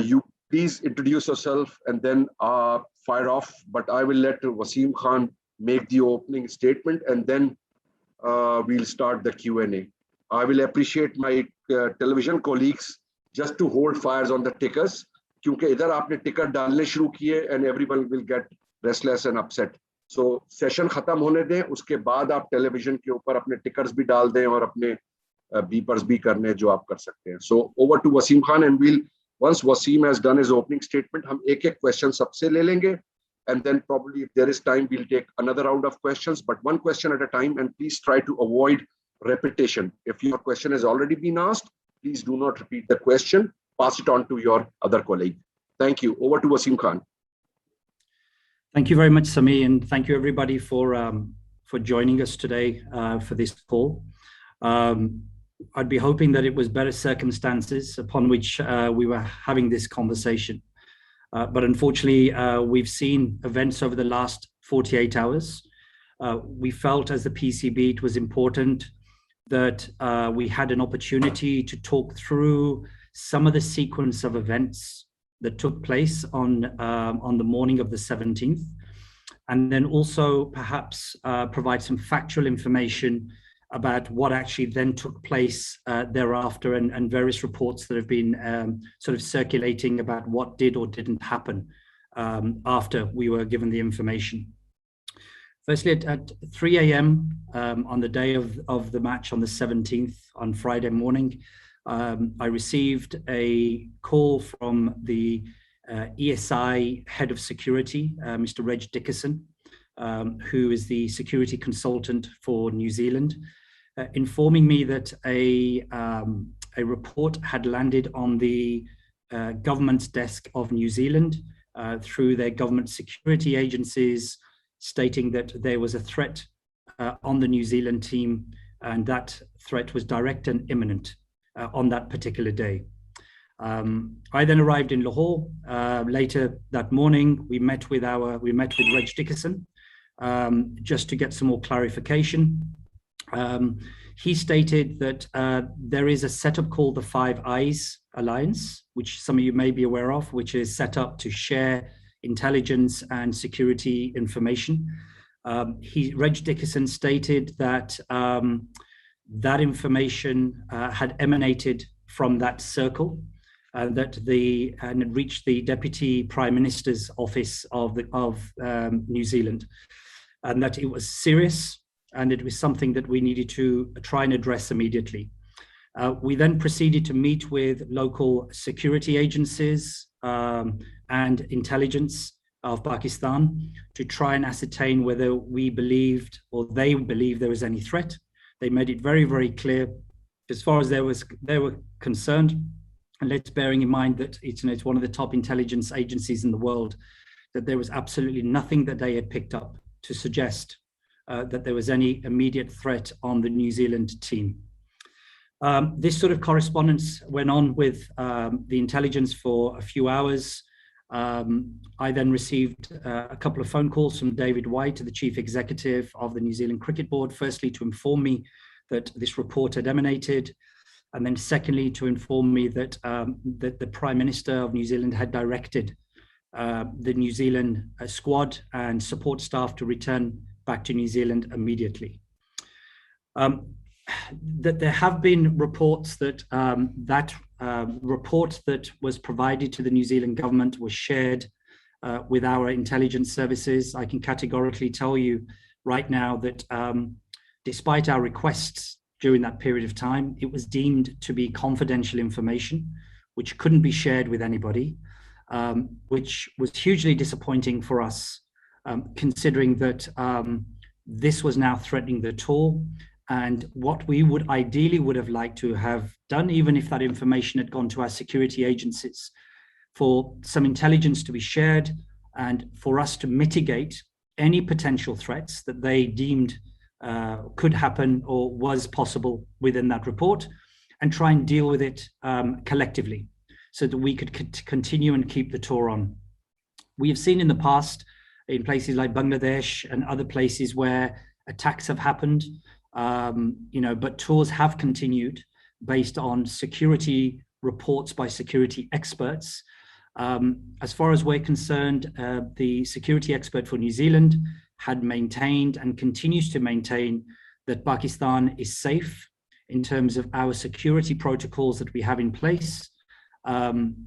You please introduce yourself and then fire off. But I will let Wasim Khan make the opening statement, and then we'll start the Q&A. I will appreciate my television colleagues just to hold fires on the tickers, क्योंकि इधर आपने टिकर डालने शुरू किए and everyone will get restless and upset. So session खत्म होने दें, उसके बाद आप टेलीविजन के ऊपर अपने टिकर्स भी डाल दें और अपने beepers भी करने जो आप कर सकते हैं. So over to Wasim Khan, and we'll once Wasim has done his opening statement, हम एक-एक question सबसे ले लेंगे, and then probably if there is time we'll take another round of questions, but one question at a time, and please try to avoid repetition. If your question has already been asked, please do not repeat the question. Pass it on to your other colleague. Thank you. Over to Wasim Khan. Thank you very much, Sami, and thank you everybody for joining us today for this call. I'd be hoping that it was better circumstances upon which we were having this conversation. But unfortunately, we've seen events over the last 48 hours. We felt as the PCB it was important that we had an opportunity to talk through some of the sequence of events that took place on the morning of the 17th, and then also perhaps provide some factual information about what actually then took place thereafter, and various reports that have been sort of circulating about what did or didn't happen after we were given the information. Firstly, at 3 a.m. On the day of the match on the 17th, on Friday morning, I received a call from the ESI head of security, Mr. Reg Dickerson, who is the security consultant for New Zealand, informing me that a report had landed on the government's desk of New Zealand through their government security agencies, stating that there was a threat on the New Zealand team, and that threat was direct and imminent on that particular day. I then arrived in Lahore later that morning. We met with Reg Dickerson just to get some more clarification. He stated that there is a setup called the Five Eyes Alliance, which some of you may be aware of, which is set up to share intelligence and security information. Reg Dickerson stated that that information had emanated from that circle, and had reached the Deputy Prime Minister's office of New Zealand, and that it was serious and it was something that we needed to try and address immediately. We then proceeded to meet with local security agencies and intelligence of Pakistan to try and ascertain whether we believed or they believed there was any threat. They made it very, very clear as far as they were concerned, and let's bearing in mind that it's one of the top intelligence agencies in the world, that there was absolutely nothing that they had picked up to suggest that there was any immediate threat on the New Zealand team. This sort of correspondence went on with the intelligence for a few hours. I then received a couple of phone calls from David White, the Chief Executive of the New Zealand Cricket Board, firstly to inform me that this report had emanated, and then secondly to inform me that, that the Prime Minister of New Zealand had directed the New Zealand squad and support staff to return back to New Zealand immediately. That there have been reports that report that was provided to the New Zealand government was shared with our intelligence services. I can categorically tell you right now that despite our requests during that period of time, it was deemed to be confidential information, which couldn't be shared with anybody, which was hugely disappointing for us, considering that this was now threatening the tour. And what we would ideally have liked to have done, even if that information had gone to our security agencies, for some intelligence to be shared and for us to mitigate any potential threats that they deemed could happen or was possible within that report, and try and deal with it collectively so that we could continue and keep the tour on. We have seen in the past in places like Bangladesh and other places where attacks have happened, but tours have continued based on security reports by security experts As far as we're concerned, the security expert for New Zealand had maintained and continues to maintain that Pakistan is safe in terms of our security protocols that we have in place,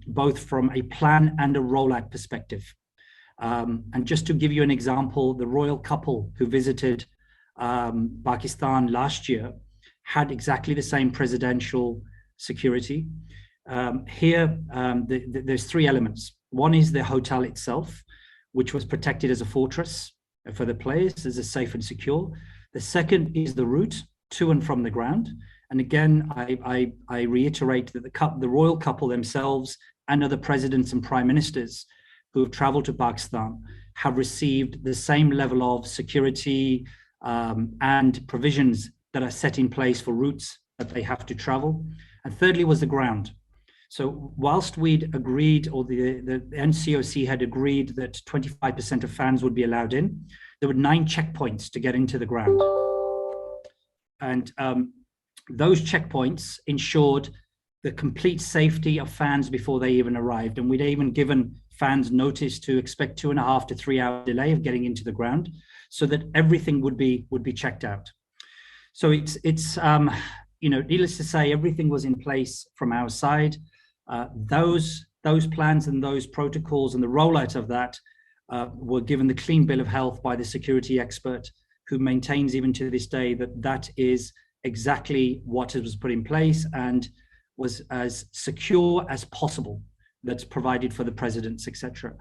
both from a plan and a rollout perspective. And just to give you an example, the royal couple who visited Pakistan last year had exactly the same presidential security. Here, there's three elements. One is the hotel itself, which was protected as a fortress for the players, as a safe and secure. The second is the route to and from the ground. And again, I reiterate that the royal couple themselves and other presidents and prime ministers who have traveled to Pakistan have received the same level of security and provisions that are set in place for routes that they have to travel. And thirdly was the ground. So whilst we'd agreed, or the NCOC had agreed that 25% of fans would be allowed in, there were 9 checkpoints to get into the ground. And those checkpoints ensured the complete safety of fans before they even arrived. And we'd even given fans notice to expect 2.5 to 3 hour delay of getting into the ground, so that everything would be checked out. So it's needless to say, everything was in place from our side. Those plans and those protocols and the rollout of that were given the clean bill of health by the security expert, who maintains even to this day that that is exactly what was put in place and was as secure as possible, that's provided for the presidents, etc.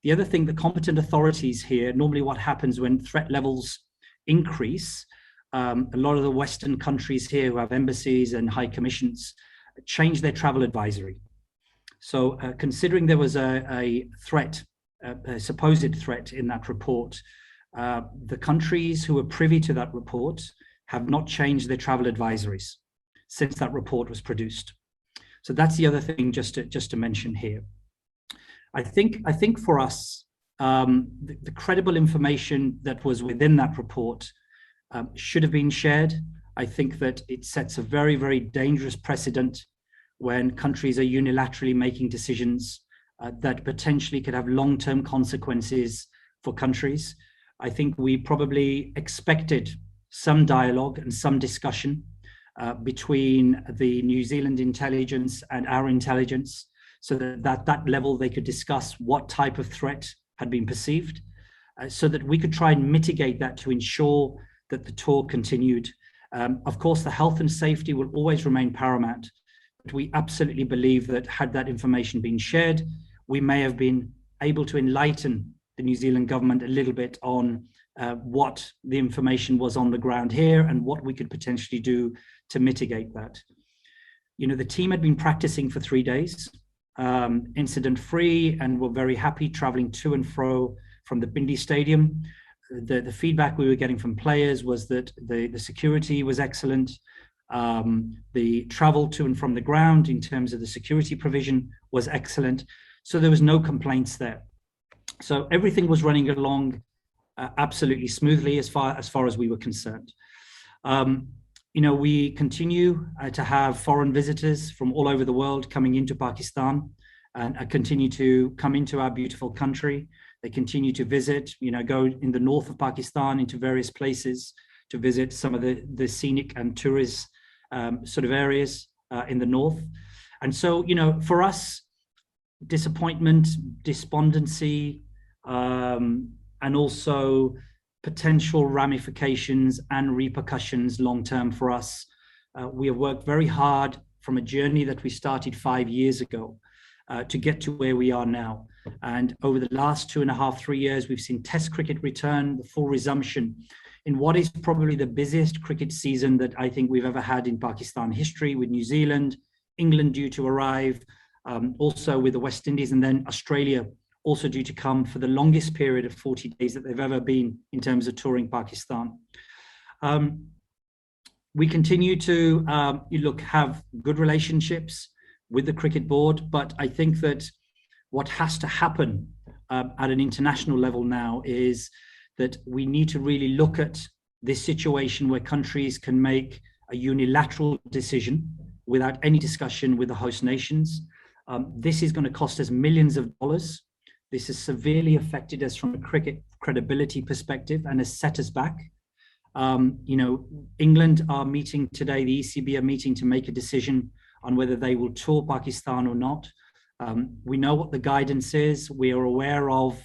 The other thing, the competent authorities here, normally what happens when threat levels increase, a lot of the Western countries here who have embassies and high commissions change their travel advisory. So considering there was a threat, a supposed threat in that report, the countries who were privy to that report have not changed their travel advisories since that report was produced. So that's the other thing just to mention here. I think for us, the credible information that was within that report should have been shared. I think that it sets a very, very dangerous precedent when countries are unilaterally making decisions that potentially could have long-term consequences for countries. I think we probably expected some dialogue and some discussion between the New Zealand intelligence and our intelligence, so that that level they could discuss what type of threat had been perceived, so that we could try and mitigate that to ensure that the tour continued. Of course, the health and safety will always remain paramount, but we absolutely believe that had that information been shared, we may have been able to enlighten the New Zealand government a little bit on what the information was on the ground here and what we could potentially do to mitigate that. You know, the team had been practicing for 3 days, incident-free, and were very happy traveling to and fro from the Bindi Stadium. The feedback we were getting from players was that the security was excellent. The travel to and from the ground in terms of the security provision was excellent. So there was no complaints there. So everything was running along absolutely smoothly as far as we were concerned. You know, we continue to have foreign visitors from all over the world coming into Pakistan and continue to come into our beautiful country. They continue to visit, you know, go in the north of Pakistan into various places to visit some of the scenic and tourist sort of areas in the north. And so, you know, for us, disappointment, despondency, and also potential ramifications and repercussions long-term for us. We have worked very hard from a journey that we started 5 years ago to get to where we are now. And over the last 2.5, 3 years, we've seen Test cricket return, the full resumption in what is probably the busiest cricket season that I think we've ever had in Pakistan history, with New Zealand, England due to arrive, also with the West Indies, and then Australia also due to come for the longest period of 40 days that they've ever been in terms of touring Pakistan. We continue to have good relationships with the cricket board, but I think that what has to happen at an international level now is that we need to really look at this situation where countries can make a unilateral decision without any discussion with the host nations. This is going to cost us millions of dollars. This has severely affected us from a cricket credibility perspective and has set us back. England are meeting today, the ECB are meeting to make a decision on whether they will tour Pakistan or not. We know what the guidance is. We are aware of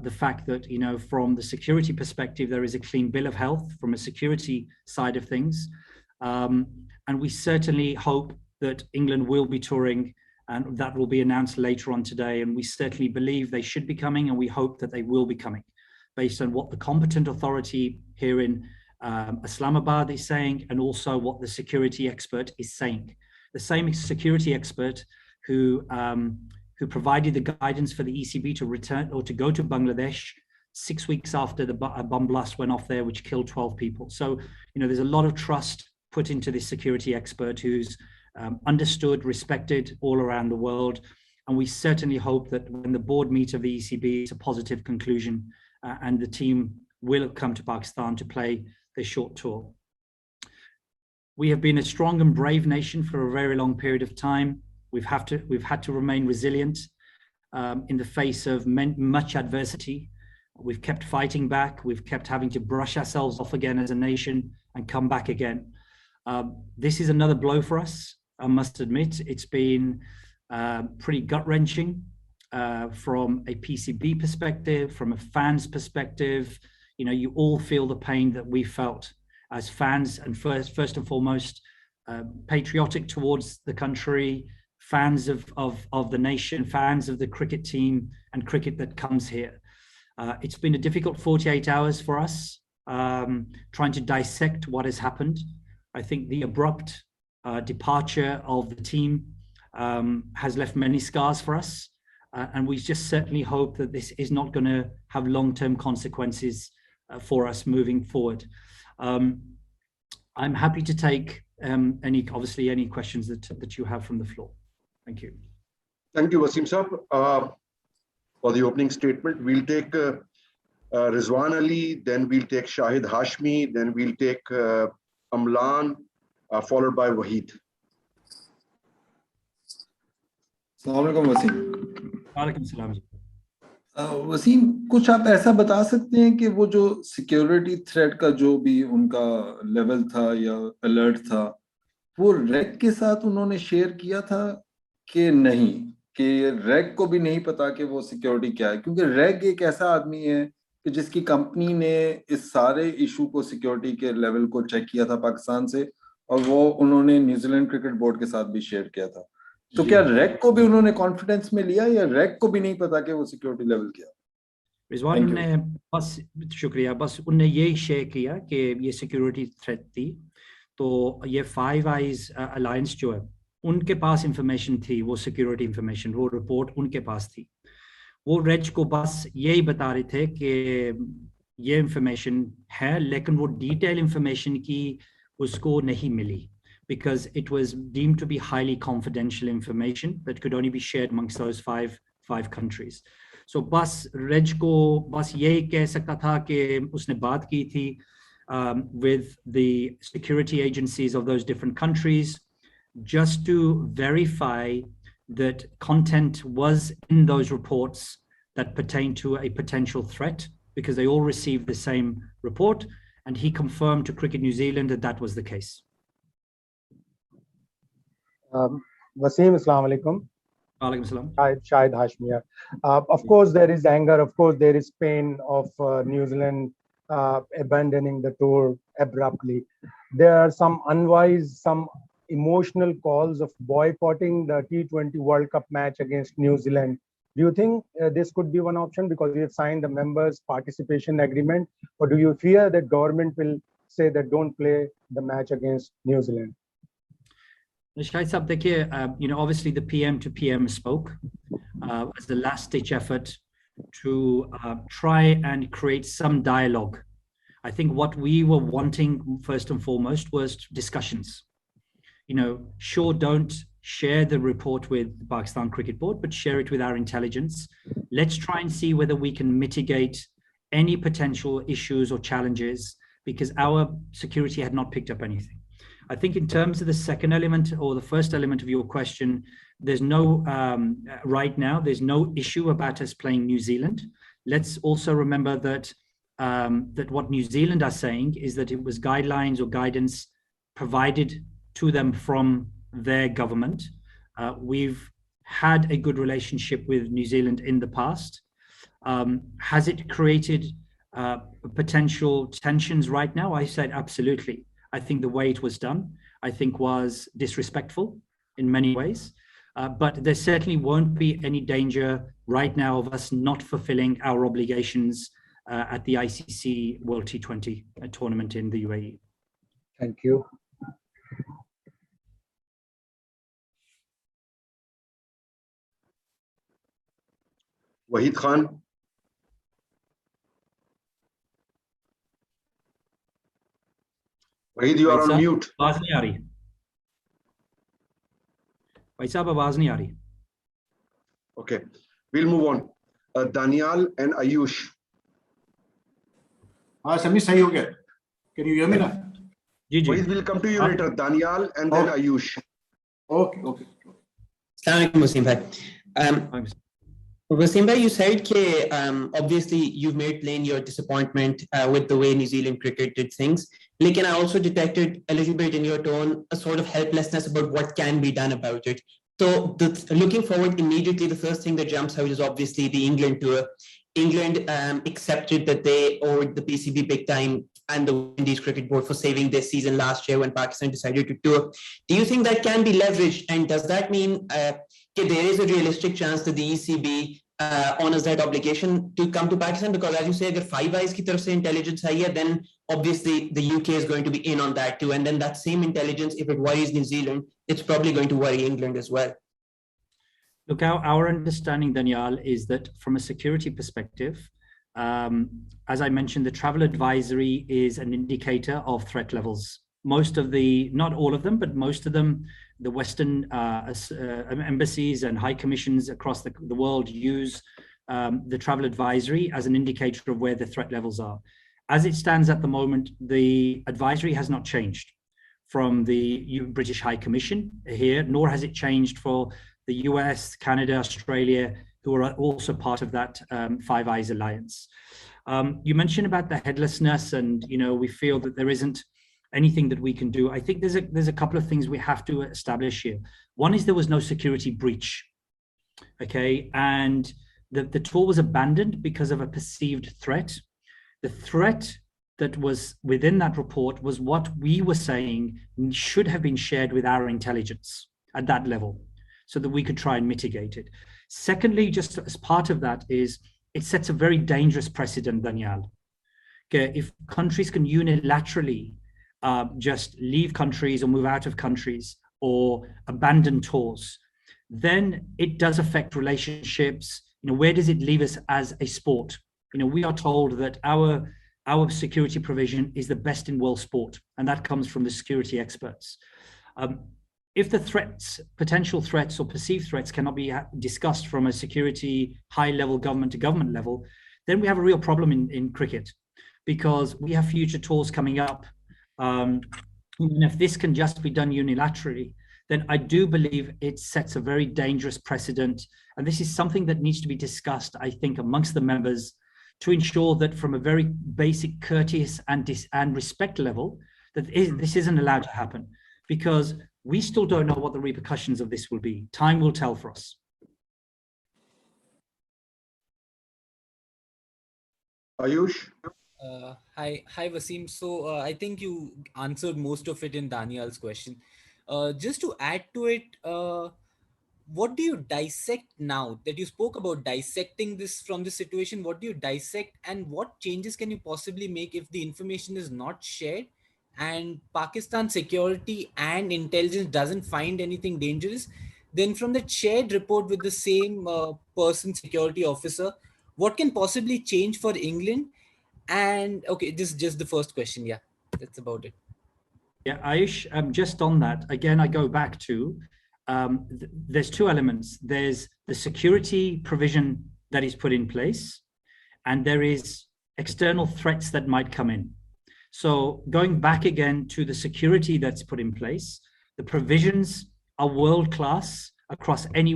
the fact that, from the security perspective, there is a clean bill of health from a security side of things. And we certainly hope that England will be touring, and that will be announced later on today. And we certainly believe they should be coming, and we hope that they will be coming based on what the competent authority here in Islamabad is saying, and also what the security expert is saying. The same security expert who provided the guidance for the ECB to return or to go to Bangladesh 6 weeks after the bomb blast went off there, which killed 12 people. So, there's a lot of trust put into this security expert who's understood, respected all around the world. And we certainly hope that when the board meet of the ECB, it's a positive conclusion and the team will come to Pakistan to play this short tour. We have been a strong and brave nation for a very long period of time. We've had to remain resilient in the face of much adversity. We've kept fighting back. We've kept having to brush ourselves off again as a nation and come back again. This is another blow for us, I must admit. It's been pretty gut-wrenching from a PCB perspective, from a fan's perspective. You all feel the pain that we felt as fans, and first and foremost, patriotic towards the country, fans of the nation, fans of the cricket team and cricket that comes here. It's been a difficult 48 hours for us, trying to dissect what has happened. I think the abrupt departure of the team has left many scars for us. And we just certainly hope that this is not going to have long-term consequences for us moving forward. I'm happy to take any questions that you have from the floor. Thank you. Thank you, Wasim Saab, for the opening statement. We'll take Rizwan Ali, then we'll take Shahid Hashmi, then we'll take Amlan, followed by Wahid. Assalamualaikum, Wasim. Walaikum salam. Wasim, कुछ आप ऐसा बता सकते हैं कि वो जो security threat का जो भी उनका लेवल था या अलर्ट था, वो रैक के साथ उन्होंने शेयर किया था कि नहीं, कि रैक को भी नहीं पता कि वो सिक्योरिटी क्या है? क्योंकि रैक एक ऐसा आदमी है कि जिसकी कंपनी ने इस सारे इशू को, सिक्योरिटी के लेवल को चेक किया था पाकिस्तान से, और वो उन्होंने न्यूजीलैंड क्रिकेट बोर्ड के साथ भी शेयर किया था। तो क्या रैक को भी उन्होंने कॉन्फिडेंस में लिया या रैक को भी नहीं पता कि वो सिक्योरिटी लेवल क्या? रिजवान ने बस शुक्रिया, बस उन्होंने यही शेयर किया कि ये सिक्योरिटी थ्रेट थी। तो ये फाइव आइज अलायंस जो है, उनके पास इंफॉर्मेशन थी, वो सिक्योरिटी इंफॉर्मेशन, वो रिपोर्ट उनके पास थी। वो रेज को बस यही बता रहे थे कि ये इंफॉर्मेशन है, लेकिन वो डिटेल इंफॉर्मेशन की उसको नहीं मिली, because it was deemed to be highly confidential information that could only be shared amongst those five countries. So बस रेज को बस यही कह सकता था कि उसने बात की थी with the security agencies of those different countries just to verify that content was in those reports that pertain to a potential threat, because they all received the same report, and he confirmed to Cricket New Zealand that that was the case. Wasim, Assalamu alaikum. Alaikum salam. Shahid Hashmi. Of course, there is anger. Of course, there is pain of New Zealand abandoning the tour abruptly. There are some unwise, some emotional calls of boycotting the T20 World Cup match against New Zealand. Do you think this could be one option because we have signed the members' participation agreement, or do you fear that government will say that don't play the match against New Zealand? Shahid Saab, देखिए, obviously the PM to PM spoke as the last-ditch effort to try and create some dialogue. I think what we were wanting first and foremost was discussions. Sure, don't share the report with the Pakistan Cricket Board, but share it with our intelligence. Let's try and see whether we can mitigate any potential issues or challenges, because our security had not picked up anything. I think in terms of the second element or the first element of your question, there's no, right now, there's no issue about us playing New Zealand. Let's also remember that, that what New Zealand are saying is that it was guidelines or guidance provided to them from their government. We've had a good relationship with New Zealand in the past. Has it created potential tensions right now? I said absolutely. I think the way it was done, I think was disrespectful in many ways. But there certainly won't be any danger right now of us not fulfilling our obligations at the ICC World T20 tournament in the UAE. Thank you. Wahid Khan. Wahid, you are on mute. आवाज नहीं आ रही भाई साहब, आवाज नहीं आ रही. Okay, we'll move on. Danial and Ayush. Sami, sahi ho gaya. Can you hear me now? Wahid, we'll come to you later. Danial and then Ayush. Okay, okay. Assalamu alaikum, Wasim bhai. Wasim bhai, you said that obviously you've made plain your disappointment with the way New Zealand cricket did things. Like, I also detected a little bit in your tone a sort of helplessness about what can be done about it. So looking forward, immediately the first thing that jumps out is obviously the England tour. England accepted that they owed the PCB big time and the Indies Cricket Board for saving their season last year when Pakistan decided to tour. Do you think that can be leveraged? And does that mean that there is a realistic chance that the ECB honors that obligation to come to Pakistan? Because as you say, if Five Eyes ki taraf se intelligence hai, then obviously the UK is going to be in on that too. And then that same intelligence, if it worries New Zealand, it's probably going to worry England as well. Look, our understanding, Daniel, is that from a security perspective, as I mentioned, the travel advisory is an indicator of threat levels. Most of the, not all of them, but most of them, the Western embassies and high commissions across the world use the travel advisory as an indicator of where the threat levels are. As it stands at the moment, the advisory has not changed from the British High Commission here, nor has it changed for the US, Canada, Australia, who are also part of that Five Eyes Alliance. You mentioned about the headlessness and, you know, we feel that there isn't anything that we can do. I think there's a couple of things we have to establish here. One is there was no security breach, okay? And the tour was abandoned because of a perceived threat. The threat that was within that report was what we were saying should have been shared with our intelligence at that level so that we could try and mitigate it. Secondly, just as part of that is it sets a very dangerous precedent, Daniel. Okay, if countries can unilaterally just leave countries or move out of countries or abandon tours, then it does affect relationships. You know, where does it leave us as a sport? You know, we are told that our security provision is the best in world sport, and that comes from the security experts. If the threats, potential threats or perceived threats cannot be discussed from a security high-level government to government level, then we have a real problem in cricket, because we have future tours coming up. And if this can just be done unilaterally, then I do believe it sets a very dangerous precedent. And this is something that needs to be discussed, I think, amongst the members to ensure that from a very basic courteous and respect level, that this isn't allowed to happen, because we still don't know what the repercussions of this will be. Time will tell for us. Ayush? Hi, Wasim. So I think you answered most of it in Daniel's question. Just to add to it, what do you dissect now that you spoke about dissecting this from the situation? What do you dissect, and what changes can you possibly make if the information is not shared and Pakistan security and intelligence doesn't find anything dangerous? Then from the shared report with the same person, security officer, what can possibly change for England? And okay, this is just the first question. Yeah, that's about it. Yeah, Ayush, just on that, again, I go back to, there's two elements. There's the security provision that is put in place, and there is external threats that might come in. So going back again to the security that's put in place, the provisions are world-class across any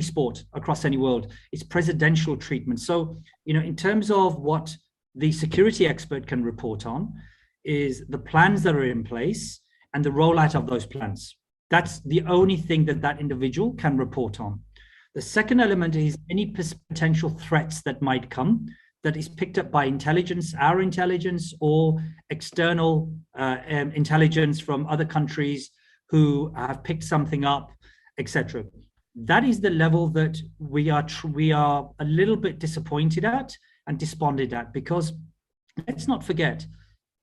sport across any world. It's presidential treatment. So, in terms of what the security expert can report on is the plans that are in place and the rollout of those plans. That's the only thing that individual can report on. The second element is any potential threats that might come that is picked up by intelligence, our intelligence, or external intelligence from other countries who have picked something up, etc. That is the level that we are a little bit disappointed at and despondent at, because let's not forget,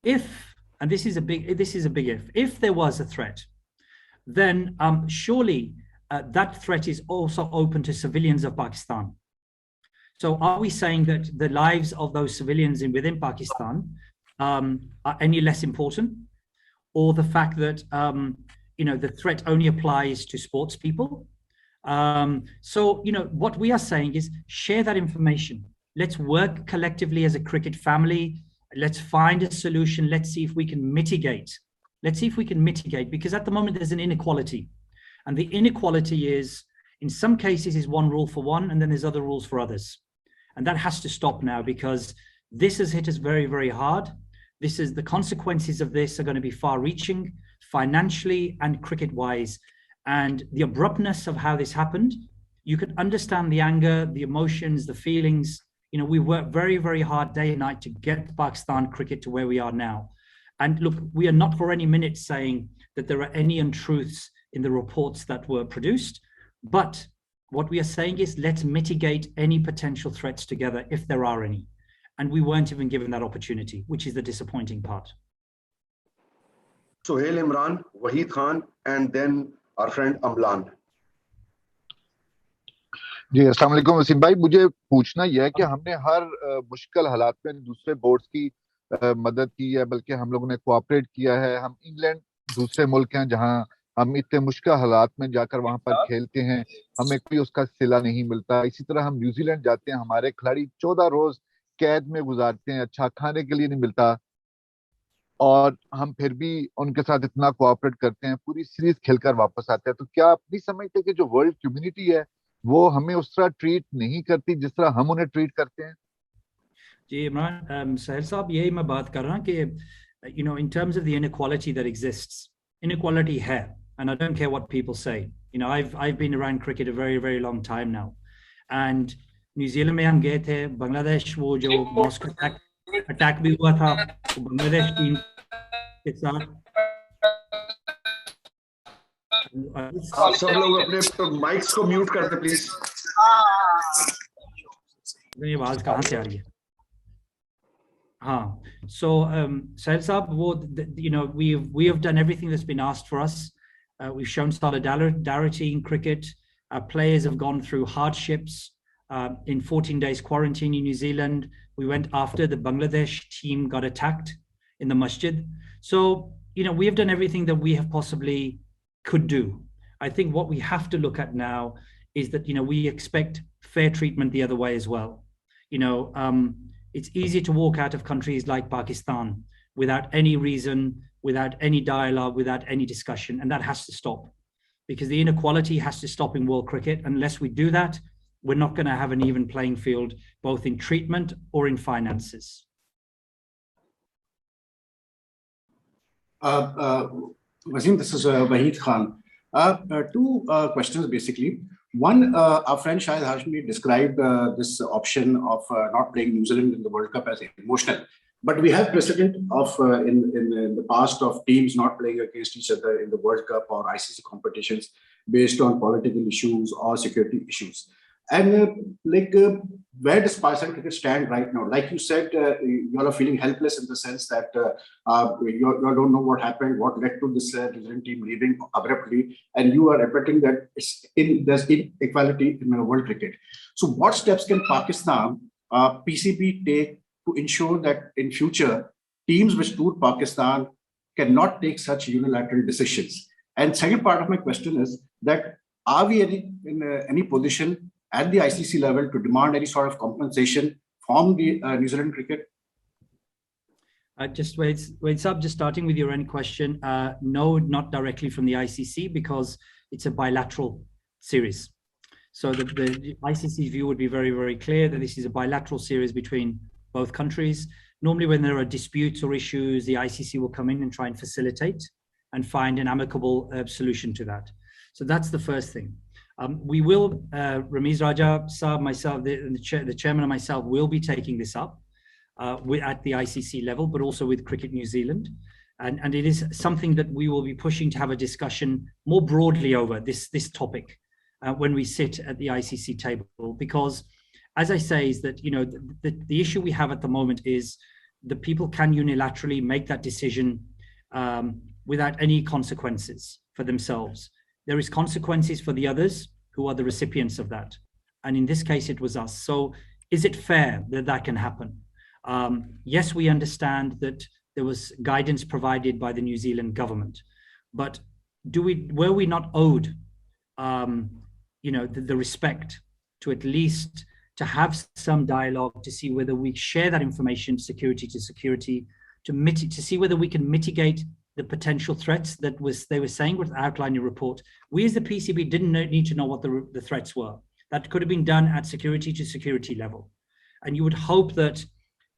and this is a big if there was a threat, then surely that threat is also open to civilians of Pakistan. So are we saying that the lives of those civilians within Pakistan are any less important? Or the fact that the threat only applies to sports people? So what we are saying is share that information. Let's work collectively as a cricket family. Let's find a solution. Let's see if we can mitigate. Because at the moment there's an inequality. And the inequality is, in some cases, is one rule for one, and then there's other rules for others. And that has to stop now, because this has hit us very, very hard. The consequences of this are going to be far-reaching, financially and cricket-wise. And the abruptness of how this happened, you can understand the anger, the emotions, the feelings. We worked very, very hard day and night to get Pakistan cricket to where we are now. And look, we are not for any minute saying that there are any untruths in the reports that were produced. But what we are saying is let's mitigate any potential threats together if there are any. And we weren't even given that opportunity, which is the disappointing part. Sohail Imran, Wahid Khan, and then our friend Amlan. जी अस्सलाम वालेकुम वसीम भाई, मुझे पूछना यह है कि हमने हर मुश्किल हालात में दूसरे बोर्ड्स की मदद की है, बल्कि हम लोगों ने कोऑपरेट किया है। हम इंग्लैंड दूसरे मुल्क हैं जहां हम इतने मुश्किल हालात में जाकर वहां पर खेलते हैं, हमें कोई उसका सिला नहीं मिलता। इसी तरह हम न्यूजीलैंड जाते हैं, हमारे खिलाड़ी 14 रोज कैद में गुजारते हैं, अच्छा खाने के लिए नहीं मिलता, और हम फिर भी उनके साथ इतना कोऑपरेट करते हैं, पूरी सीरीज खेलकर वापस आते हैं। तो क्या आप नहीं समझते कि जो वर्ल्ड कम्युनिटी है वो हमें उस तरह ट्रीट नहीं करती जिस तरह हम उन्हें ट्रीट करते हैं? जी इमरान, साहिल साहब, यही मैं बात कर रहा हूँ कि in terms of the inequality that exists, inequality है, and I don't care what people say. I've been around cricket a very, very long time now, and New Zealand में हम गए थे, बांग्लादेश वो जो मॉस्को अटैक भी हुआ था, बांग्लादेश टीम के साथ। आप सब लोग अपने माइक्स को म्यूट करते प्लीज। ये आवाज कहाँ से आ रही है? हाँ, so Sahil Saab, we have done everything that's been asked for us. We've shown solidarity in cricket. Our players have gone through hardships. In 14 days quarantine in New Zealand, we went after the Bangladesh team got attacked in the masjid. So, we have done everything that we have possibly could do. I think what we have to look at now is that, we expect fair treatment the other way as well. It's easy to walk out of countries like Pakistan without any reason, without any dialogue, without any discussion, and that has to stop, because the inequality has to stop in world cricket. Unless we do that, we're not going to have an even playing field, both in treatment or in finances. Wasim, this is Wahid Khan. Two questions basically. One, our friend Shahid Hashmi described this option of not playing New Zealand in the World Cup as emotional. But we have precedent of in the past of teams not playing against each other in the World Cup or ICC competitions based on political issues or security issues. And where does Pakistan cricket stand right now? Like you said, you all are feeling helpless in the sense that you don't know what happened, what led to this New Zealand team leaving abruptly, and you are admitting that there's inequality in world cricket. So what steps can Pakistan, PCB take to ensure that in future, teams which tour Pakistan cannot take such unilateral decisions? And second part of my question is that are we in any position at the ICC level to demand any sort of compensation from the New Zealand cricket? Just wait up, just starting with your end question. No, not directly from the ICC because it's a bilateral series. So the ICC view would be very, very clear that this is a bilateral series between both countries. Normally when there are disputes or issues, the ICC will come in and try and facilitate and find an amicable solution to that. So that's the first thing. We will, Ramiz Raja, Saab, myself, the chairman and myself will be taking this up at the ICC level, but also with Cricket New Zealand. And it is something that we will be pushing to have a discussion more broadly over this topic when we sit at the ICC table, because as I say, is that, you know, the issue we have at the moment is the people can unilaterally make that decision without any consequences for themselves. There is consequences for the others who are the recipients of that. And in this case, it was us. So is it fair that that can happen? Yes, we understand that there was guidance provided by the New Zealand government, but were we not owed you know, the respect to at least to have some dialogue to see whether we share that information security to security, to see whether we can mitigate the potential threats that they were saying with the outlining report. We as the PCB didn't need to know what the threats were. That could have been done at security to security level. And you would hope that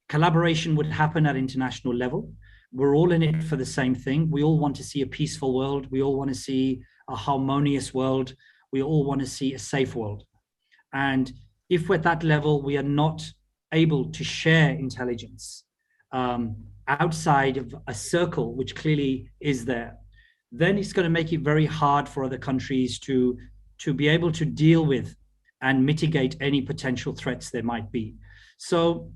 collaboration would happen at international level. We're all in it for the same thing. We all want to see a peaceful world. We all want to see a harmonious world. We all want to see a safe world. And if at that level, we are not able to share intelligence outside of a circle, which clearly is there, then it's going to make it very hard for other countries to be able to deal with and mitigate any potential threats there might be. So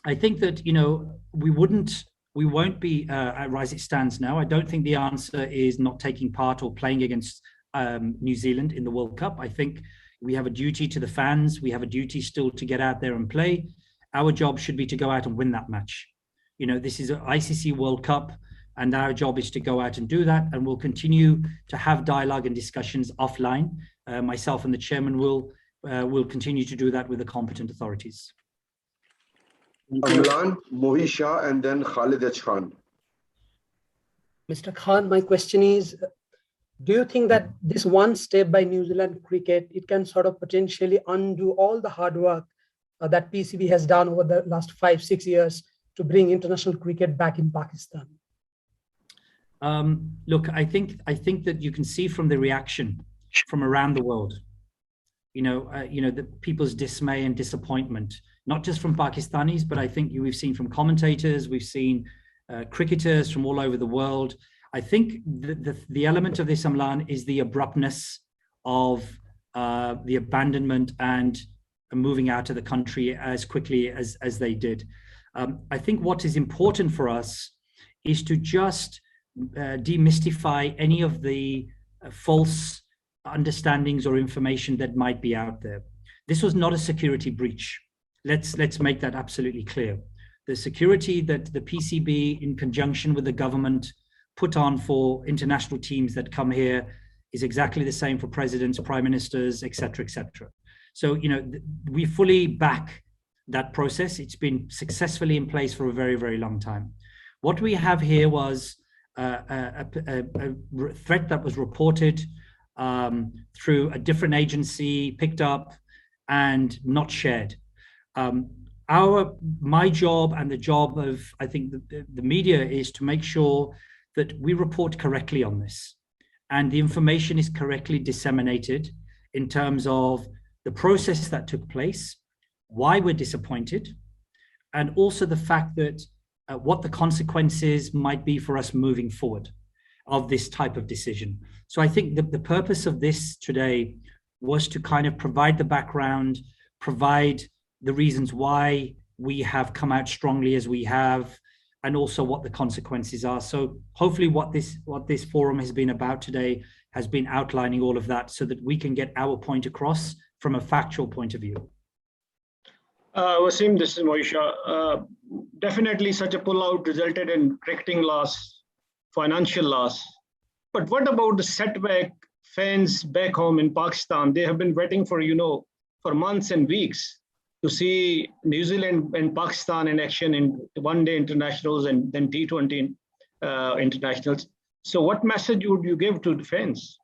I think that, you know, we won't be, as it stands now, I don't think the answer is not taking part or playing against New Zealand in the World Cup. I think we have a duty to the fans. We have a duty still to get out there and play. Our job should be to go out and win that match. You know, this is an ICC World Cup, and our job is to go out and do that. And we'll continue to have dialogue and discussions offline. Myself and the chairman will continue to do that with the competent authorities. Amlan, Mohi Shah, and then Khalid H. Khan. Mr. Khan, my question is, do you think that this one step by New Zealand cricket, it can sort of potentially undo all the hard work that PCB has done over the last 5-6 years to bring international cricket back in Pakistan? Look, I think that you can see from the reaction from around the world, you know, the people's dismay and disappointment, not just from Pakistanis, but I think we've seen from commentators, we've seen cricketers from all over the world. I think the element of this, Amlan, is the abruptness of the abandonment and moving out of the country as quickly as they did. I think what is important for us is to just demystify any of the false understandings or information that might be out there. This was not a security breach. Let's make that absolutely clear. The security that the PCB, in conjunction with the government, put on for international teams that come here is exactly the same for presidents, prime ministers, et cetera, et cetera. So, you know, we fully back that process. It's been successfully in place for a very, very long time. What we have here was a threat that was reported through a different agency, picked up and not shared. My job and the job of, I think, the media is to make sure that we report correctly on this and the information is correctly disseminated in terms of the process that took place, why we're disappointed, and also the fact that what the consequences might be for us moving forward of this type of decision. So I think that the purpose of this today was to kind of provide the background, provide the reasons why we have come out strongly as we have, and also what the consequences are. So hopefully what this forum has been about today has been outlining all of that so that we can get our point across from a factual point of view. Wasim, this is Moisha. Definitely such a pullout resulted in cricketing loss, financial loss. But what about the setback fans back home in Pakistan? They have been waiting for, for months and weeks. to see New Zealand and Pakistan in action in one-day internationals and then T20 internationals. So what message would you give to defense?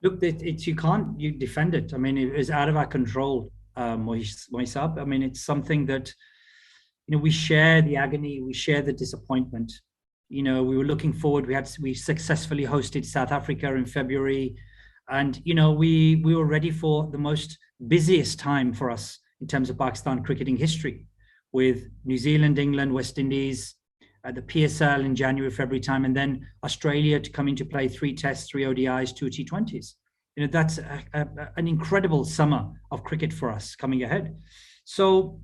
Look, you defend it. I mean, it is out of our control, Moisab. I mean, it's something that, we share the agony, we share the disappointment. We were looking forward. We successfully hosted South Africa in February, and we were ready for the most busiest time for us in terms of Pakistan cricketing history, with New Zealand, England, West Indies, the PSL in January, February time, and then Australia to come into play, 3 tests, 3 ODIs, 2 T20s. That's an incredible summer of cricket for us coming ahead. So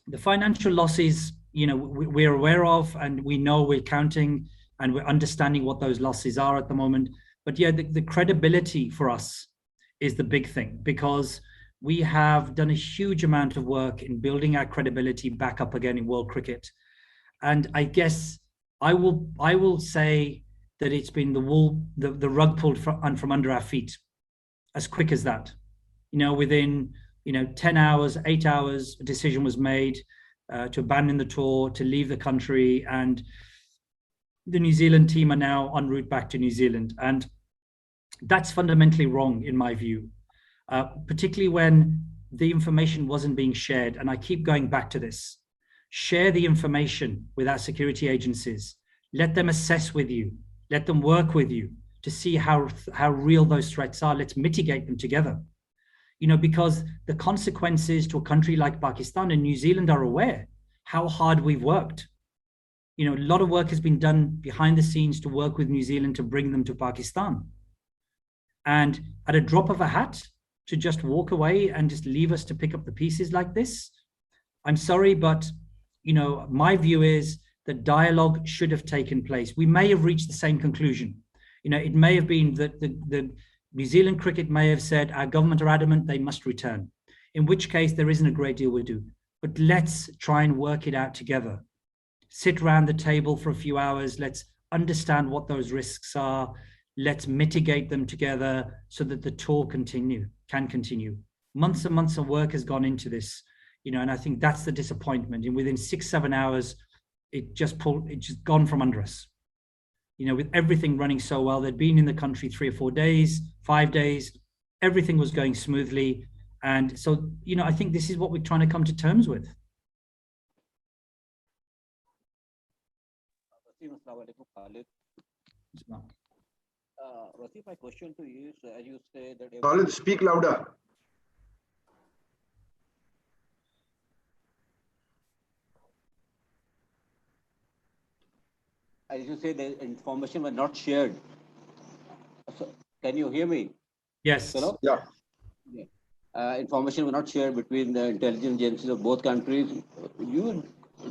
the financial losses, we're aware of, and we know we're counting and we're understanding what those losses are at the moment. But yeah, the credibility for us is the big thing, because we have done a huge amount of work in building our credibility back up again in world cricket. And I guess I will say that it's been the rug pulled from under our feet, as quick as that. Within 10 hours, 8 hours, a decision was made to abandon the tour, to leave the country, and the New Zealand team are now en route back to New Zealand. And that's fundamentally wrong in my view, particularly when the information wasn't being shared. And I keep going back to this. Share the information with our security agencies. Let them assess with you. Let them work with you to see how real those threats are. Let's mitigate them together. Because the consequences to a country like Pakistan and New Zealand are aware how hard we've worked. A lot of work has been done behind the scenes to work with New Zealand to bring them to Pakistan. And at a drop of a hat, to just walk away and just leave us to pick up the pieces like this, I'm sorry, but my view is that dialogue should have taken place. We may have reached the same conclusion. It may have been that the New Zealand cricket may have said, our government are adamant they must return, in which case there isn't a great deal we do. But let's try and work it out together. Sit around the table for a few hours. Let's understand what those risks are. Let's mitigate them together so that the tour can continue. Months and months of work has gone into this. And I think that's the disappointment. And within 6-7 hours, it just gone from under us. With everything running so well, they'd been in the country 3 or 4 days, 5 days, everything was going smoothly. And so, I think this is what we're trying to come to terms with. Wasim, my question to you is, as you say that... Khalid, speak louder. As you say, the information was not shared. So, can you hear me? Yes. Hello? Yeah. Information was not shared between the intelligence agencies of both countries. Do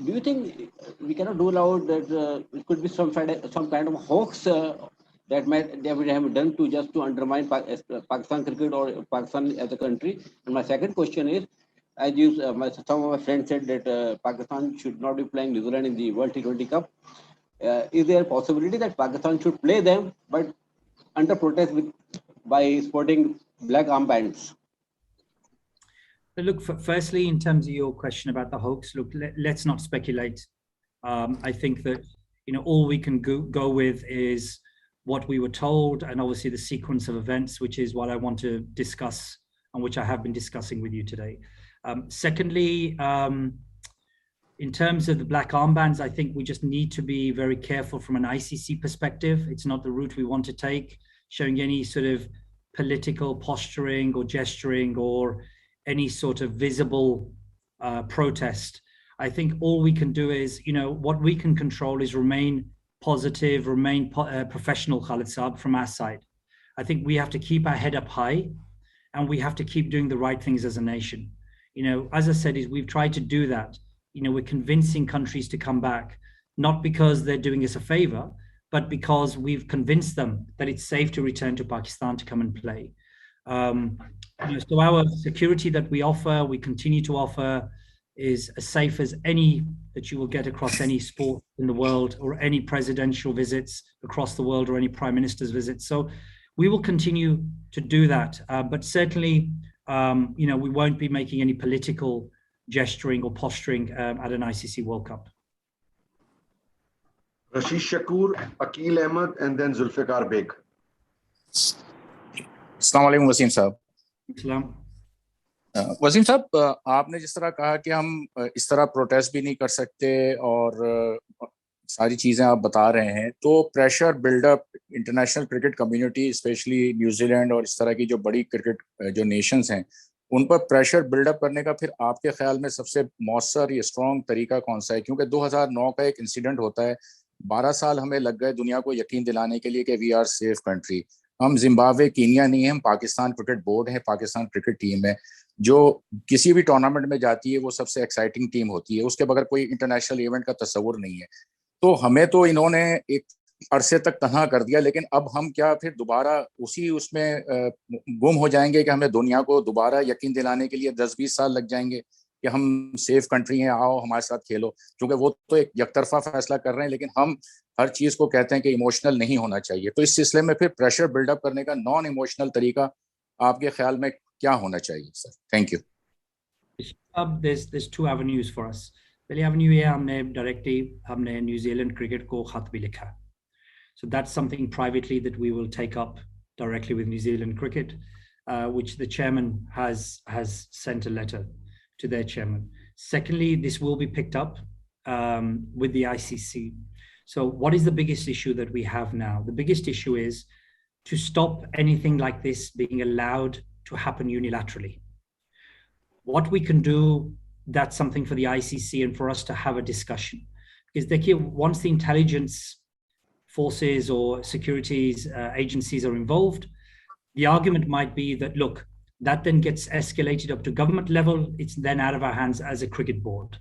you think we cannot rule out that it could be some kind of hoax that they would have done to undermine Pakistan cricket or Pakistan as a country? And my second question is, as some of my friends said that Pakistan should not be playing New Zealand in the World T20 Cup. Is there a possibility that Pakistan should play them, but under protest by sporting black armbands? Look, firstly, in terms of your question about the hoax, look, let's not speculate. I think that all we can go with is what we were told, and obviously the sequence of events, which is what I want to discuss and which I have been discussing with you today. Secondly, in terms of the black armbands, I think we just need to be very careful from an ICC perspective. It's not the route we want to take, showing any sort of political posturing or gesturing or any sort of visible protest. I think all we can do is, what we can control is remain positive, remain professional, Khalid Saab, from our side. I think we have to keep our head up high, and we have to keep doing the right things as a nation. As I said, we've tried to do that. We're convincing countries to come back, not because they're doing us a favor, but because we've convinced them that it's safe to return to Pakistan to come and play. So our security that we continue to offer, is as safe as any that you will get across any sport in the world, or any presidential visits across the world, or any prime minister's visits. So we will continue to do that. But certainly we won't be making any political gesturing or posturing at an ICC World Cup. Rashid Shakur, Akil Ahmed, and then Zulfikar Beg. अस्सलाम वालेकुम वसीम साहब। वसीम साहब, आपने जिस तरह कहा कि हम इस तरह प्रोटेस्ट भी नहीं कर सकते और सारी चीज़ें आप बता रहे हैं, तो pressure buildup international cricket community specially New Zealand और इस तरह की जो बड़ी क्रिकेट जो नेशंस हैं उन पर प्रेशर बिल्डअप करने का फिर आपके ख्याल में सबसे मौसर या स्ट्रॉन्ग तरीका कौन सा है? क्योंकि 2009 का एक इंसिडेंट होता है, 12 साल हमें लग गए दुनिया को यकीन दिलाने के लिए कि वी आर सेफ कंट्री। हम जिम्बाब्वे, कीनिया नहीं है, हम पाकिस्तान क्रिकेट बोर्ड है, पाकिस्तान क्रिकेट टीम है जो किसी भी टूर्नामेंट में जाती है वो सबसे एक्साइटिंग टीम होती है, उसके बगैर कोई इंटरनेशनल इवेंट का तस्वुर नहीं है। तो हमें तो इन्होंने एक अरसे तक तनहा कर दिया, लेकिन अब हम क्या फिर दोबारा उसी उसमें गुम हो जाएंगे कि हमें दुनिया को दोबारा यकीन दिलाने के लिए 10-20 साल लग जाएंगे कि हम सेफ कंट्री हैं, आओ हमारे साथ खेलो? क्योंकि वो तो एक यकतरफा फैसला कर रहे हैं, लेकिन हम हर चीज को कहते हैं कि इमोशनल नहीं होना चाहिए। तो इस सिलसिले में फिर प्रेशर बिल्डअप करने का नॉन इमोशनल तरीका आपके ख्याल में क्या होना चाहिए sir? Thank you. There's two avenues for us. पहली एवेन्यू है, हमने डायरेक्टली हमने न्यूजीलैंड क्रिकेट को खत भी लिखा। So that's something privately that we will take up directly with New Zealand Cricket, which the chairman has sent a letter to their chairman. Secondly, this will be picked up with the ICC. So what is the biggest issue that we have now? The biggest issue is to stop anything like this being allowed to happen unilaterally. What we can do, that's something for the ICC and for us to have a discussion. Because once the intelligence forces or securities agencies are involved, the argument might be that, look, that then gets escalated up to government level. It's then out of our hands as a cricket board.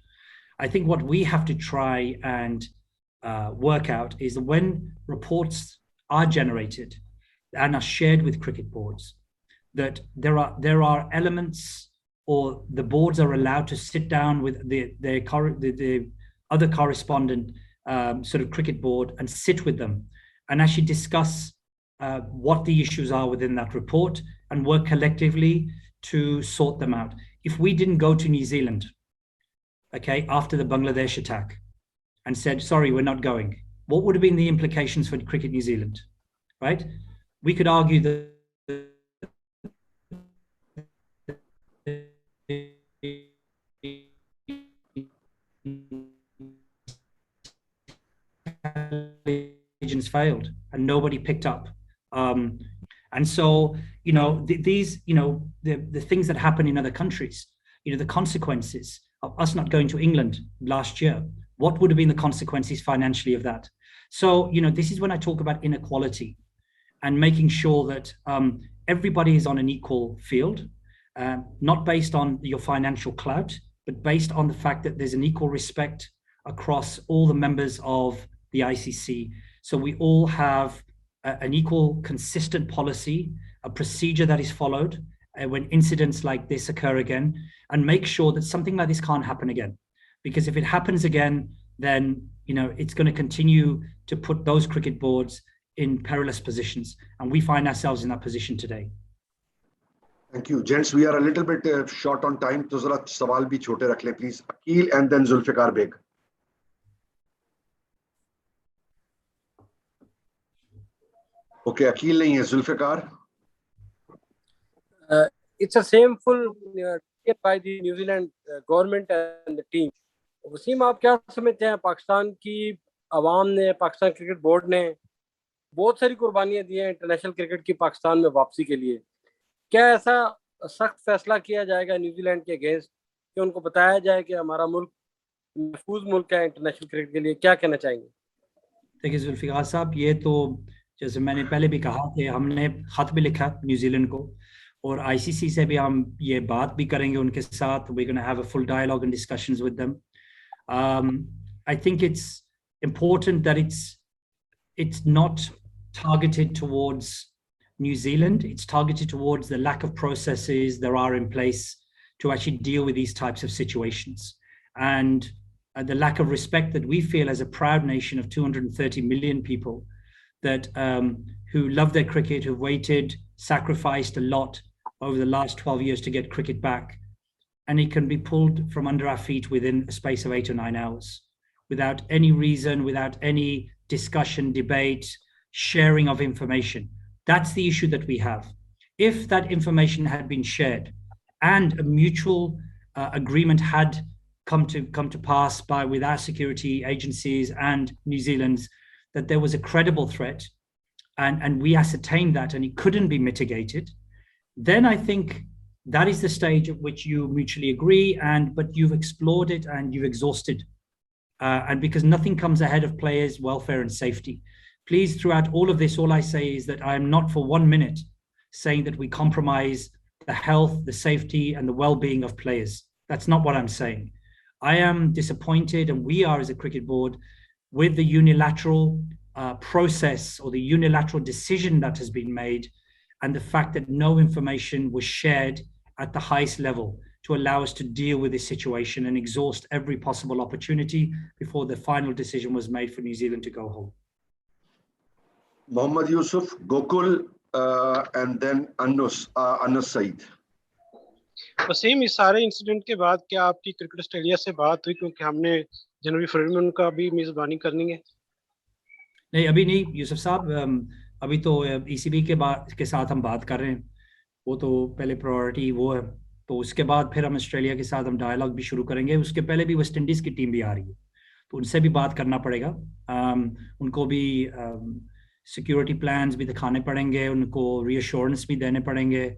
I think what we have to try and work out is when reports are generated and are shared with cricket boards, that there are elements or the boards are allowed to sit down with the other correspondent sort of cricket board and sit with them and actually discuss what the issues are within that report and work collectively to sort them out. If we didn't go to New Zealand, okay, after the Bangladesh attack and said, sorry, we're not going, what would have been the implications for Cricket New Zealand, right? We could argue that agents failed and nobody picked up. And so, the things that happen in other countries, the consequences of us not going to England last year, what would have been the consequences financially of that? So, this is when I talk about inequality and making sure that everybody is on an equal field, not based on your financial clout, but based on the fact that there's an equal respect across all the members of the ICC. So we all have an equal, consistent policy, a procedure that is followed when incidents like this occur again, and make sure that something like this can't happen again. Because if it happens again, then it's going to continue to put those cricket boards in perilous positions, and we find ourselves in that position today. Thank you, gents. We are a little bit short on time. तो जरा सवाल भी छोटे रख लें, please. Akil and then Zulfikar Beg. Okay, Akil nahi hai, Zulfikar. It's a shameful by the New Zealand government and the team. Wasim, आप क्या समझते हैं, पाकिस्तान की आवाम ने, पाकिस्तान क्रिकेट बोर्ड ने बहुत सारी कुर्बानियां दी हैं इंटरनेशनल क्रिकेट की पाकिस्तान में वापसी के लिए। क्या ऐसा सख्त फैसला किया जाएगा न्यूजीलैंड के अगेंस्ट कि उनको बताया जाए कि हमारा मुल्क महफूज मुल्क है इंटरनेशनल क्रिकेट के लिए? क्या कहना चाहेंगे? देखिए जुल्फिकार साहब, ये तो जैसे मैंने पहले भी कहा कि हमने खत भी लिखा न्यूजीलैंड को, और आईसीसी से भी हम ये बात भी करेंगे उनके साथ. We're going to have a full dialogue and discussions with them. I think it's important that it's not targeted towards New Zealand. It's targeted towards the lack of processes there are in place to actually deal with these types of situations, and the lack of respect that we feel as a proud nation of 230 million people that who love their cricket, who've waited, sacrificed a lot over the last 12 years to get cricket back. And it can be pulled from under our feet within a space of 8 or 9 hours, without any reason, without any discussion, debate, sharing of information. That's the issue that we have. If that information had been shared and a mutual agreement had come to pass with our security agencies and New Zealand's, that there was a credible threat, and we ascertained that and it couldn't be mitigated, then I think that is the stage at which you mutually agree, but you've explored it and you've exhausted. And because nothing comes ahead of players' welfare and safety. Please, throughout all of this, all I say is that I am not for 1 minute saying that we compromise the health, the safety, and the well-being of players. That's not what I'm saying. I am disappointed, and we are as a cricket board, with the unilateral process or the unilateral decision that has been made, and the fact that no information was shared at the highest level to allow us to deal with this situation and exhaust every possible opportunity before the final decision was made for New Zealand to go home. Mohammad Yusuf, Gokul, and then Anas Saeed. Wasim, इस सारे incident के बाद क्या आपकी cricket Australia से बात हुई, क्योंकि हमने जनवरी फरवरी में उनका भी मेजबानी करनी है? नहीं, अभी नहीं यूसुफ साहब, अभी तो ईसीबी के साथ हम बात कर रहे हैं, वो तो पहले प्रायोरिटी वो है, तो उसके बाद फिर हम ऑस्ट्रेलिया के साथ हम डायलॉग भी शुरू करेंगे। उसके पहले भी वेस्ट इंडीज़ की टीम भी आ रही है, तो उनसे भी बात करना पड़ेगा, उनको भी सिक्योरिटी प्लान्स भी दिखाने पड़ेंगे, उनको रीअश्योरेंस भी देने पड़ेंगे।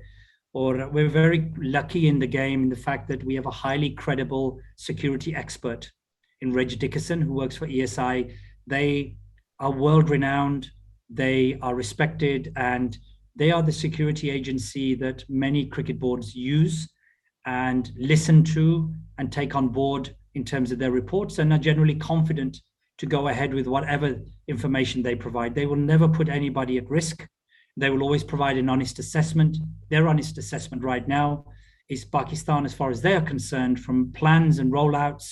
Or we're very lucky in the game in the fact that we have a highly credible security expert in Reg Dickerson, who works for ESI. They are world-renowned, they are respected, and they are the security agency that many cricket boards use and listen to and take on board in terms of their reports, and are generally confident to go ahead with whatever information they provide. They will never put anybody at risk. They will always provide an honest assessment. Their honest assessment right now is Pakistan, as far as they are concerned, from plans and rollouts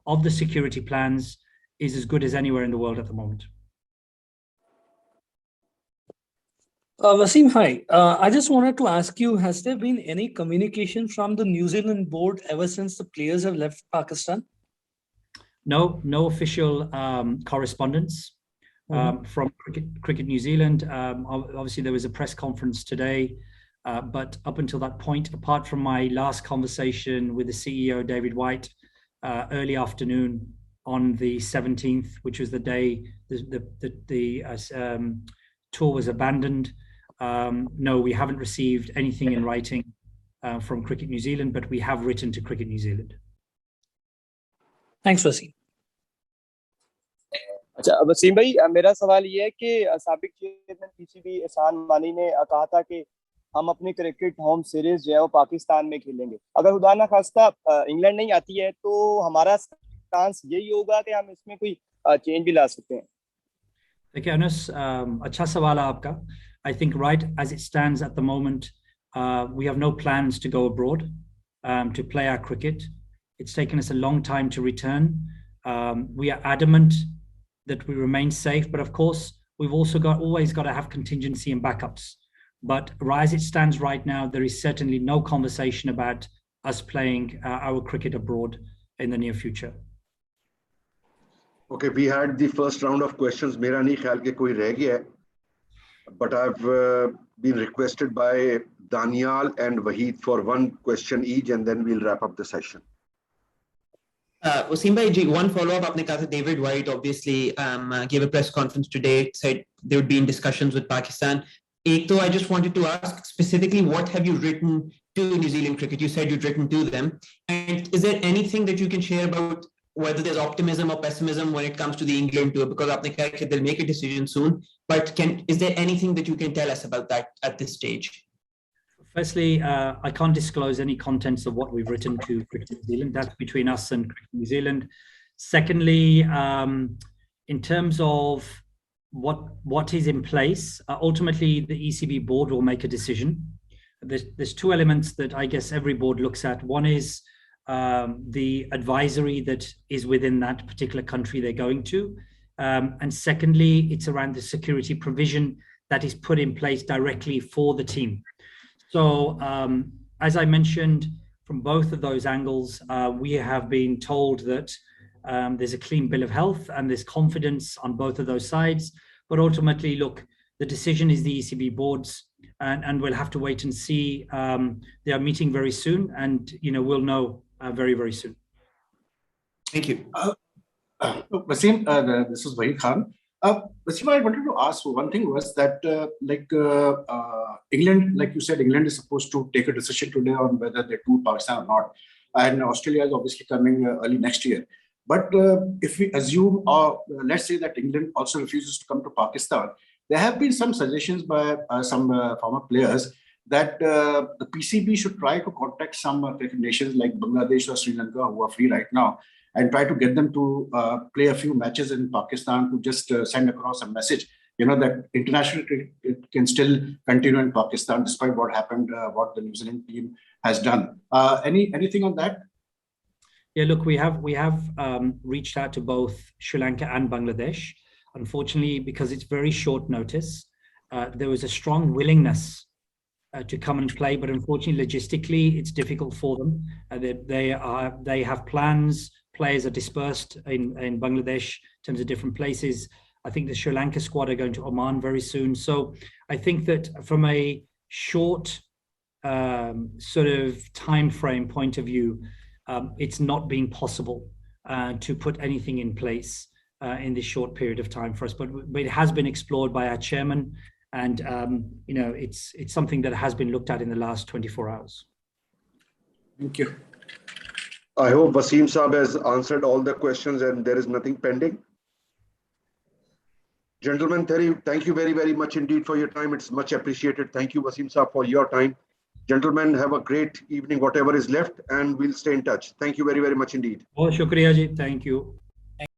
of the security plans, is as good as anywhere in the world at the moment. Wasim, hi. I just wanted to ask you, has there been any communication from the New Zealand board ever since the players have left Pakistan? No official correspondence. From Cricket New Zealand. Obviously there was a press conference today, but up until that point, apart from my last conversation with the CEO, David White, early afternoon on the 17th, which was the day the tour was abandoned, no, we haven't received anything in writing from Cricket New Zealand, but we have written to Cricket New Zealand. Thanks, Wasim. अच्छा वसीम भाई, मेरा सवाल ये है कि साबिक chairman PCB एहसान मानी ने कहा था कि हम अपनी क्रिकेट होम सीरीज जो है वो पाकिस्तान में खेलेंगे। अगर खुदा ना खास्ता इंग्लैंड नहीं आती है तो हमारा स्टांस यही होगा कि हम इसमें कोई चेंज भी ला सकते हैं? देखिए अनस, अच्छा सवाल है आपका। I think right as it stands at the moment, we have no plans to go abroad to play our cricket. It's taken us a long time to return. We are adamant that we remain safe, but of course we've also always got to have contingency and backups. But as it stands right now, there is certainly no conversation about us playing our cricket abroad in the near future. Okay, we had the first round of questions. Mera nahi khayal ke koi reh gaya hai, but I've been requested by Daniel and Wahid for one question each, and then we'll wrap up the session. Wasim bhai, one follow-up. Aapne kaha David White obviously gave a press conference today, said they would be in discussions with Pakistan. Though I just wanted to ask specifically, what have you written to New Zealand cricket? You said you'd written to them. And is there anything that you can share about whether there's optimism or pessimism when it comes to the England tour? Because aapne kaha they'll make a decision soon. But is there anything that you can tell us about that at this stage? Firstly, I can't disclose any contents of what we've written to Cricket New Zealand. That's between us and Cricket New Zealand. Secondly, in terms of what is in place, ultimately the ECB board will make a decision. There's two elements that I guess every board looks at. One is the advisory that is within that particular country they're going to. And secondly, it's around the security provision that is put in place directly for the team. So as I mentioned, from both of those angles, we have been told that there's a clean bill of health and there's confidence on both of those sides. But ultimately, look, the decision is the ECB board's, and we'll have to wait and see. They are meeting very soon, and we'll know very, very soon. Thank you. Wasim, this is Wahid Khan. Wasim, I wanted to ask one thing was that England, like you said, England is supposed to take a decision today on whether they tour Pakistan or not. And Australia is obviously coming early next year. But if we assume, or let's say that England also refuses to come to Pakistan, there have been some suggestions by some former players that the PCB should try to contact some cricket nations like Bangladesh or Sri Lanka, who are free right now, and try to get them to play a few matches in Pakistan to just send across a message, that international cricket can still continue in Pakistan despite what happened, what the New Zealand team has done. Anything on that? Yeah, look, we have reached out to both Sri Lanka and Bangladesh. Unfortunately, because it's very short notice, there was a strong willingness to come and play, but unfortunately, logistically, it's difficult for them. They have plans. Players are dispersed in Bangladesh in terms of different places. I think the Sri Lanka squad are going to Oman very soon. So I think that from a short sort of time frame point of view, it's not been possible to put anything in place in this short period of time for us. But it has been explored by our chairman, and it's something that has been looked at in the last 24 hours. Thank you. I hope Wasim Saab has answered all the questions and there is nothing pending. Gentlemen, thank you very, very much indeed for your time. It's much appreciated. Thank you, Wasim Saab, for your time. Gentlemen, have a great evening, whatever is left, and we'll stay in touch. Thank you very, very much indeed. Oh, shukriya ji. Thank you.